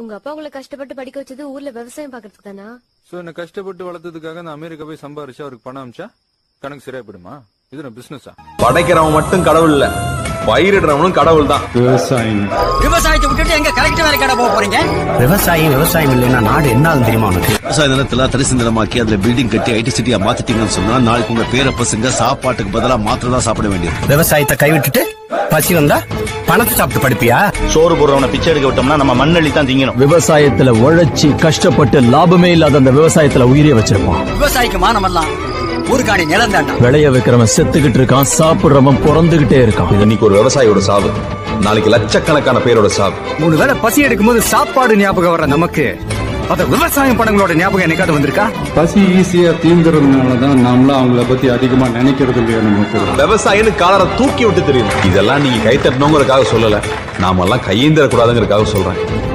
உங்க அப்பா உங்களை கஷ்டப்பட்டு படிக்க வச்சது ஊர்ல விவசாயம் பாக்குறதுக்கு தானா? சோ என்ன கஷ்டப்பட்டு வளர்த்ததுக்காக நான் அமெரிக்கா போய் சம்பாரிச்சு அவருக்கு பணம் அமிச்சா கணக்கு சரியா போயிடுமா? இது நான் பிசினஸா? படைக்கிறவன் மட்டும் கடவுள் இல்ல, பயிரிடுறவனும் கடவுள் தான். விவசாயத்தை விட்டுட்டு எங்க கரெக்ட் வேலை கடை போக போறீங்க? விவசாயம் இல்லைன்னா நாடு என்ன தெரியுமா உனக்கு? விவசாய நிலத்துல தரிசு நிலமாக்கி அதுல பில்டிங் கட்டி ஐடி சிட்டியா மாத்திட்டீங்கன்னு சொன்னா நாளைக்கு உங்க பேர பசங்க சாப்பாட்டுக்கு பதிலா மாத்திரை தான் சாப்பிட வேண்டியது. விவசாயத்தை கைவிட்டுட்டு பசி வந்தா பணத்தை சாப்பிட்டு படிப்பியா? சோறு போடுறவனை பிச்சை எடுக்க விட்டோம்னா நம்ம மண்ணள்ளி தான் திங்கணும். விவசாயத்துல உழைச்சி கஷ்டப்பட்டு லாபமே இல்லாத அந்த விவசாயத்துல உயிரிய வச்சிருப்பான். விவசாயிக்கு மானமெல்லாம் ஒரு காணி நிலம் தாண்டா. விளைய வைக்கிறவன் செத்துக்கிட்டு இருக்கான், சாப்பிடுறவன் பிறந்துகிட்டே இருக்கான். இன்னைக்கு ஒரு விவசாயியோட சாவு, நாளைக்கு லட்சக்கணக்கான பேரோட சாவு. 3 வேளை பசி எடுக்கும் போது சாப்பாடு ஞாபகம் வர்ற நமக்கு அத விவசாயம் படங்களோட ஞாபகம் என்னைக்காவது வந்திருக்கா? பசி ஈஸியா தீந்துறதுனாலதான் நாமளும் அவங்கள பத்தி அதிகமா நினைக்கிறது இல்லையா? நமக்கு விவசாயின்னு காலரை தூக்கி விட்டு தெரியும். இதெல்லாம் நீங்க கை தட்டணுங்கிறதுக்காக சொல்லல, நாமெல்லாம் கையேந்திர கூடாதுங்கிறதுக்காக சொல்றேன்.